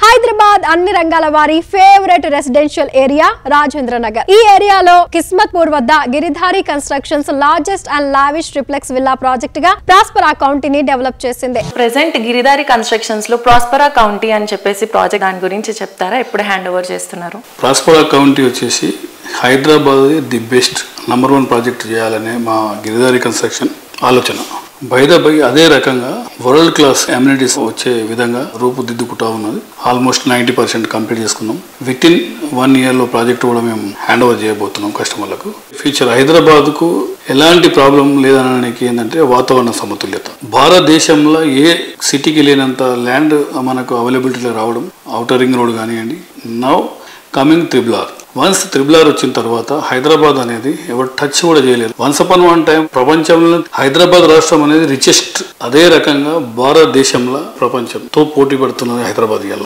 హైదరాబాద్ అన్ని రంగాల వారి favourite residential area Rajendra Nagar. ఈ ఏరియాలో కిస్మత్పూర్ వద్ద Giridhari constructions largest and lavish triplex villa project గా ప్రాస్పరా కౌంటీని డెవలప్ చేసింది. ప్రెజెంట్ గిరిధారి కన్స్ట్రక్షన్స్ లో ప్రాస్పరా కౌంటీ అని చెప్పేసి ప్రాజెక్ట్ దాని గురించి చెప్తారా? ఎప్పుడు హ్యాండ్ ఓవర్ చేస్తున్నారు? ప్రాస్పరా కౌంటీ వచ్చేసి Hyderabad the best number 1 project చేయాలనే మా గిరిధారి కన్స్ట్రక్షన్ ఆలోచన. బై అదే రకంగా వరల్డ్ క్లాస్ అమ్యూనిటీస్ వచ్చే విధంగా రూపుదిద్దుకుంటా ఉన్నది. ఆల్మోస్ట్ 90% కంప్లీట్ చేసుకున్నాం. విత్ ఇన్ 1 year లో ప్రాజెక్ట్ కూడా మేము హ్యాండ్ ఓవర్ చేయబోతున్నాం కస్టమర్లకు. ఫ్యూచర్ హైదరాబాద్ కు ఎలాంటి ప్రాబ్లం లేదనడానికి ఏంటంటే వాతావరణ సమతుల్యత. భారతదేశంలో ఏ సిటీకి లేనంత ల్యాండ్ మనకు అవైలబిలిటీలో రావడం, ఔటర్ రింగ్ రోడ్ కానివ్వండి, now coming triple once triple వచ్చిన తర్వాత హైదరాబాద్ అనేది ఎవరు టచ్ కూడా చేయలేరు. వన్స్ అపాన్ వన్ టైం ప్రపంచంలో హైదరాబాద్ రాష్ట్రం అనేది రిచెస్ట్. అదే రకంగా భారతదేశంలో ప్రపంచంతో పోటీ పడుతున్నది హైదరాబాద్.